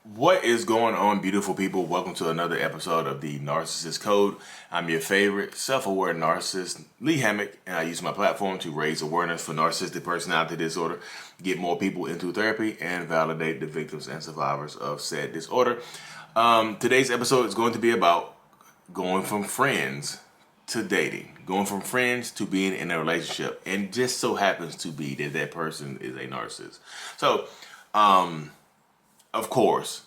What is going on, beautiful people? Welcome to another episode of the Narcissist Code. I'm your favorite self-aware narcissist, Lee Hammock, and I use my platform to raise awareness for narcissistic personality disorder, get more people into therapy, and validate the victims and survivors of said disorder. Today's episode is going to be about going from friends to dating, going from friends to being in a relationship, and just so happens to be that that person is a narcissist. So, of course,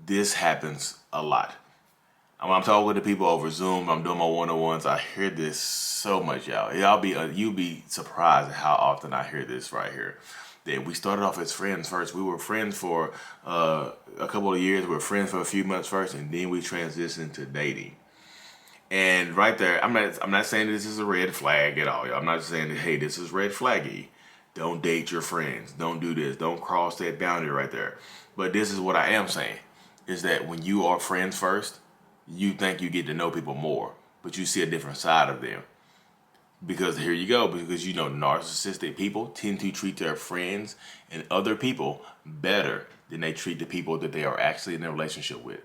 this happens a lot. When I'm talking to people over Zoom, I'm doing my one-on-ones, I hear this so much, y'all. You'll be surprised at how often I hear this right here. That we started off as friends first. We were friends for a couple of years. We were friends for a few months first, and then we transitioned to dating. And right there, I'm not saying this is a red flag at all, y'all. I'm not saying that, hey, this is red flaggy. Don't date your friends. Don't do this. Don't cross that boundary right there. But this is what I am saying, is that when you are friends first, you think you get to know people more, but you see a different side of them. Because here you go, because you know narcissistic people tend to treat their friends and other people better than they treat the people that they are actually in a relationship with.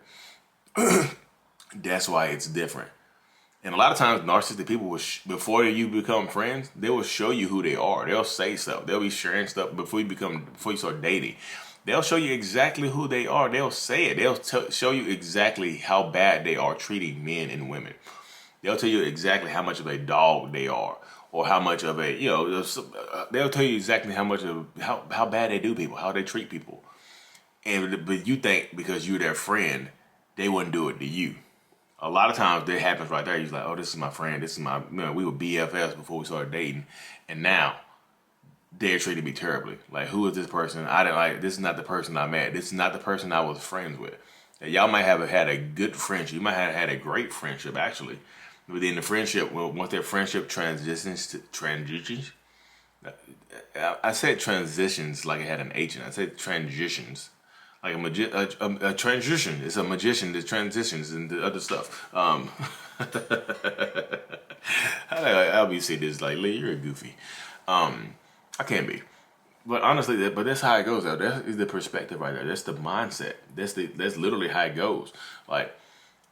That's why it's different. And a lot of times, narcissistic people will, before you become friends, they will show you who they are. They'll say stuff. They'll be sharing stuff before you start dating. They'll show you exactly who they are. They'll say it. They'll show you exactly how bad they are treating men and women. They'll tell you exactly how much of a dog they are, or how much of a they'll tell you exactly how much of how bad they do people, how they treat people. But you think because you're their friend, they wouldn't do it to you. A lot of times that happens right there. You're like, oh, this is my friend. This is my, we were BFFs before we started dating. And now they're treating me terribly. Like, who is this person? I didn't like, this is not the person I met. This is not the person I was friends with. And y'all might have had a good friendship. You might have had a great friendship, actually. But then the friendship, once their friendship transitions, I said transitions like it had an H in it. I said transitions. Like a transition. It's a magician that transitions into other stuff. I'll be saying this like, Lee, you're a goofy. I can be. But honestly, but that's how it goes though. That is the perspective right there. That's the mindset. That's literally how it goes. Like,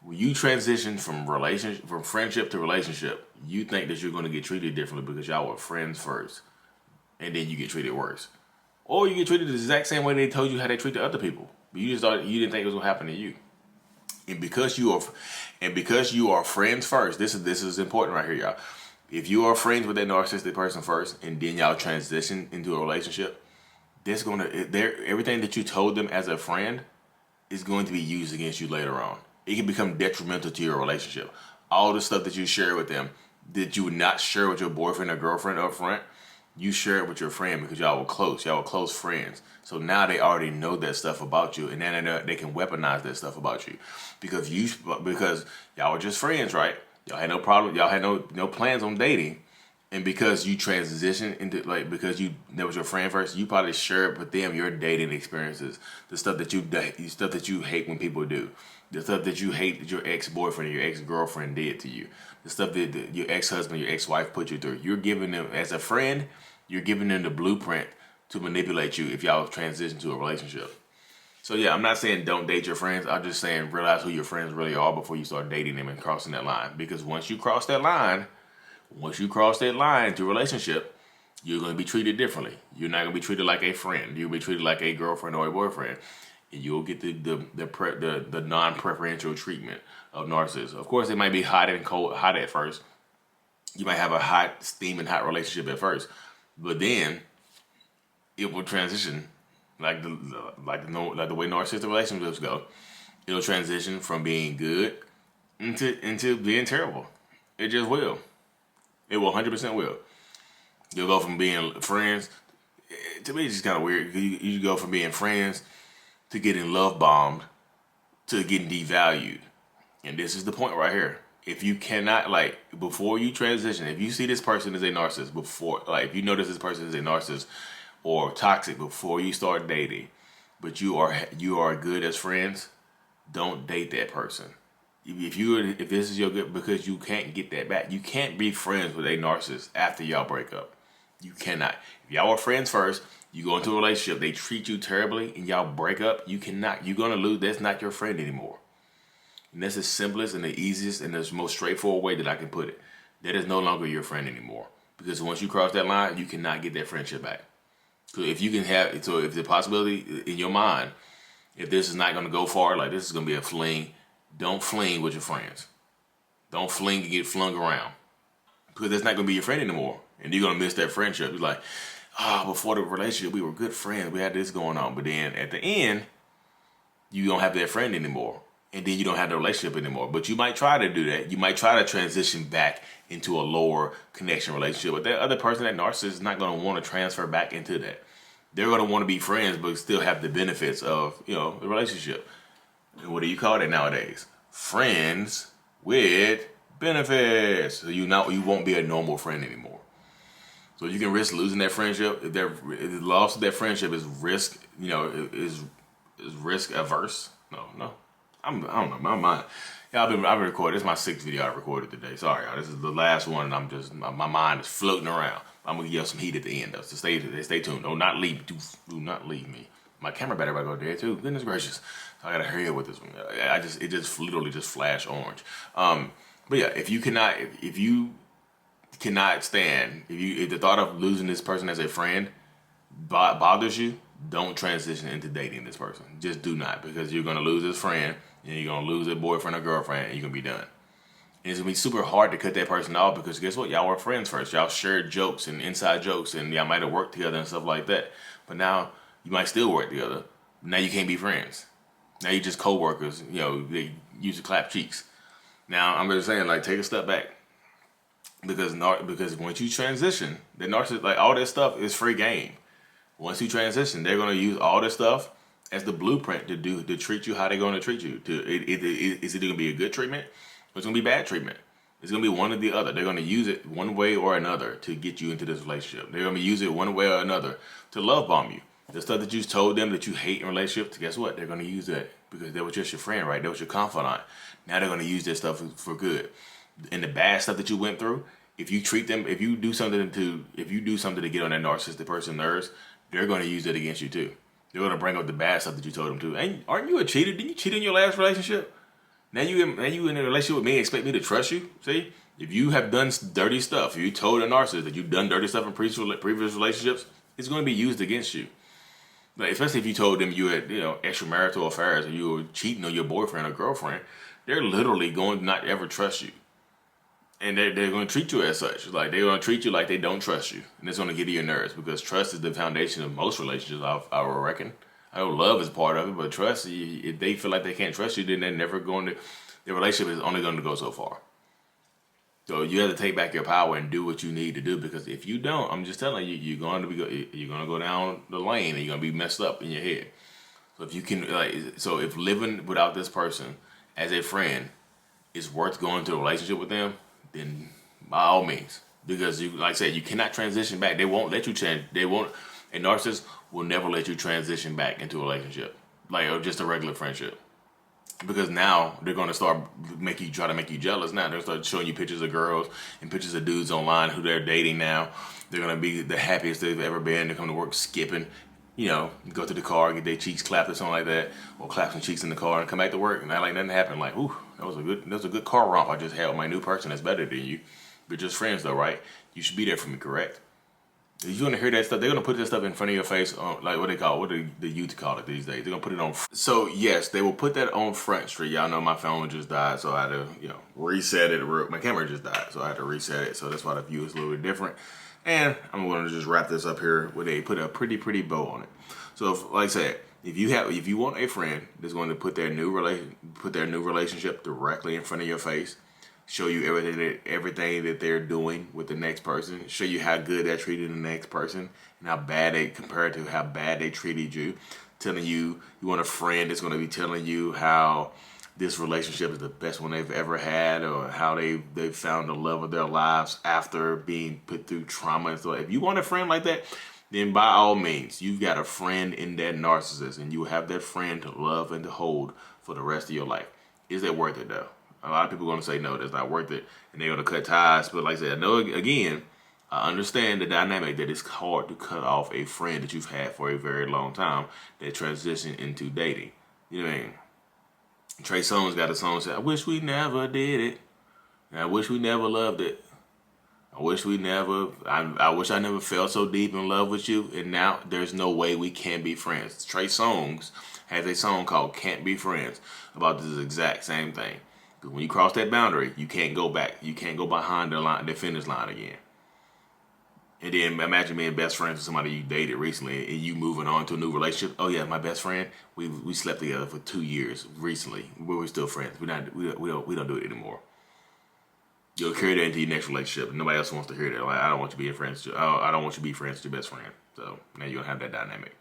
when you transition from friendship to relationship, you think that you're going to get treated differently because y'all were friends first, and then you get treated worse, or you get treated the exact same way they told you how they treat the other people. But you just thought you didn't think it was going to happen to you. And because you are friends first, this is important right here, y'all. If you are friends with that narcissistic person first, and then y'all transition into a relationship, everything that you told them as a friend is going to be used against you later on. It can become detrimental to your relationship. All the stuff that you share with them that you would not share with your boyfriend or girlfriend up front, you share it with your friend because y'all were close. Y'all were close friends. So now they already know that stuff about you, and then they can weaponize that stuff about you because y'all were just friends, right? Y'all had no problem. Y'all had no plans on dating, and because you transitioned into because that was your friend first, you probably shared with them your dating experiences, the stuff that you hate when people do, the stuff that you hate that your ex-boyfriend or your ex-girlfriend did to you, the stuff that your ex-husband, your ex-wife put you through. You're giving them, as a friend, you're giving them the blueprint to manipulate you if y'all transition to a relationship. So yeah, I'm not saying don't date your friends. I'm just saying realize who your friends really are before you start dating them and crossing that line. Because once you cross that line into a relationship, you're going to be treated differently. You're not going to be treated like a friend. You'll be treated like a girlfriend or a boyfriend. And you'll get the non-preferential treatment of narcissists. Of course, it might be hot at first. You might have a hot, steaming hot relationship at first. But then it will transition like the way narcissistic relationships go. It'll transition from being good into being terrible. It just will. It will 100% will. You'll go from being friends. To me, it's just kind of weird. You go from being friends to getting love bombed to getting devalued. And this is the point right here. If you cannot, before you transition, if you see this person as a narcissist if you notice this person is a narcissist or toxic before you start dating, but you are good as friends, don't date that person. If this is your good, because you can't get that back. You can't be friends with a narcissist after y'all break up. You cannot. If y'all were friends first, You go into a relationship, they treat you terribly, and y'all break up, you're gonna lose. That's not your friend anymore. And that's the simplest and the easiest and the most straightforward way that I can put it. That is no longer your friend anymore. Because once you cross that line, you cannot get that friendship back. So if the possibility in your mind, if this is not gonna go far, like this is gonna be a fling, don't fling with your friends. Don't fling and get flung around. Because that's not gonna be your friend anymore. And you're gonna miss that friendship. It's like, before the relationship, we were good friends. We had this going on. But then at the end, you don't have that friend anymore. And then you don't have the relationship anymore. But you might try to do that. You might try to transition back into a lower connection relationship. But that other person, that narcissist, is not going to want to transfer back into that. They're going to want to be friends, but still have the benefits of, the relationship. And what do you call that nowadays? Friends with benefits. So you won't be a normal friend anymore. So you can risk losing that friendship. If the loss of that friendship is risk, is risk averse. No. I don't know, my mind. Yeah, I've been recording. This is my 6th video I recorded today. Sorry, y'all. This is the last one, and my mind is floating around. I'm gonna give y'all some heat at the end though. So stay tuned. Do not leave me. My camera battery about to go dead too. Goodness gracious. I gotta hurry up with this one. It just literally just flashed orange. But yeah, if you cannot stand, if the thought of losing this person as a friend bothers you, don't transition into dating this person. Just do not, because you're gonna lose this friend, and you're gonna lose a boyfriend or girlfriend, and you're gonna be done. And it's gonna be super hard to cut that person off, because guess what? Y'all were friends first. Y'all shared jokes and inside jokes, and y'all might have worked together and stuff like that. But now you might still work together. Now you can't be friends. Now you're just co-workers. They use to clap cheeks. Now I'm just saying, like, take a step back, because once you transition, the narcissist, like, all this stuff is free game. Once you transition, they're gonna use all this stuff as the blueprint to treat you how they're going to treat you. Is it going to be a good treatment, or it's going to be bad treatment? It's going to be one or the other. They're going to use it one way or another to get you into this relationship. They're going to use it one way or another to love bomb you. The stuff that you told them that you hate in relationships, guess what? They're going to use that, because they were just your friend, right? They was your confidant. Now they're going to use that stuff for good. And the bad stuff that you went through, if you do something to get on that narcissistic person's nerves, they're going to use it against you too. They're going to bring up the bad stuff that you told them to. Aren't you a cheater? Didn't you cheat in your last relationship? Now you in a relationship with me and expect me to trust you? See? If you have done dirty stuff, if you told a narcissist that you've done dirty stuff in previous relationships, it's going to be used against you. Like, especially if you told them you had, extramarital affairs, or you were cheating on your boyfriend or girlfriend, they're literally going to not ever trust you. And they're going to treat you as such. Like, they're going to treat you like they don't trust you. And it's going to get to your nerves, because trust is the foundation of most relationships, I would reckon. I know love is part of it, but trust, if they feel like they can't trust you, then they're never going to, the relationship is only going to go so far. So you have to take back your power and do what you need to do, because if you don't, I'm just telling you, you're going to go down the lane, and you're going to be messed up in your head. So if living without this person as a friend is worth going to a relationship with them, then by all means, because like I said, you cannot transition back. They won't let you change. A narcissist will never let you transition back into a relationship, or just a regular friendship, because now they're going to start try to make you jealous. Now they're start showing you pictures of girls and pictures of dudes online who they're dating now. They're going to be the happiest they've ever been. They come to work skipping, go to the car, get their cheeks clapped or something like that, or clap some cheeks in the car and come back to work and act like nothing happened. Like, ooh, that was a good car romp I just had with my new person that's better than you. We're just friends though, right? You should be there for me, correct? If you want to hear that stuff, they're going to put this stuff in front of your face, like what do the youth call it these days? They're going to put it on. So yes, they will put that on Front Street. Y'all know my phone just died, so I had to, reset it. My camera just died, so I had to reset it. So that's why the view is a little bit different. And I'm going to just wrap this up here with put a pretty bow on it. So like I said, if you want a friend that's going to put their new relationship directly in front of your face, show you everything that they're doing with the next person, show you how good they're treating the next person, and how bad they compared to how bad they treated you, telling you want a friend that's going to be telling you how this relationship is the best one they've ever had, or how they found the love of their lives after being put through trauma and stuff. If you want a friend like that, then by all means, you've got a friend in that narcissist, and you will have that friend to love and to hold for the rest of your life. Is that worth it though? A lot of people are going to say no, that's not worth it, and they're going to cut ties. But like I said, I know, again, I understand the dynamic that it's hard to cut off a friend that you've had for a very long time that transitioned into dating. You know what I mean? Trey Songz got a song that said, I wish we never did it. And I wish we never loved it. I wish I never felt so deep in love with you. And now there's no way we can be friends. Trey Songz has a song called Can't Be Friends about this exact same thing. Because when you cross that boundary, you can't go back. You can't go behind the finish line again. And then imagine being best friends with somebody you dated recently and you moving on to a new relationship. Oh yeah, my best friend, we slept together for 2 years recently. We're still friends. We don't do it anymore. You'll carry that into your next relationship. Nobody else wants to hear that. Like, I don't want you being friends. I don't want you to be friends with your best friend. So now you're gonna have that dynamic.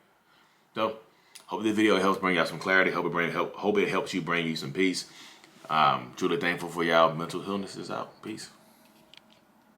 So hope this video helps bring y'all some clarity. Hope it helps you bring you some peace. Truly thankful for y'all. Mental illness is out. Peace.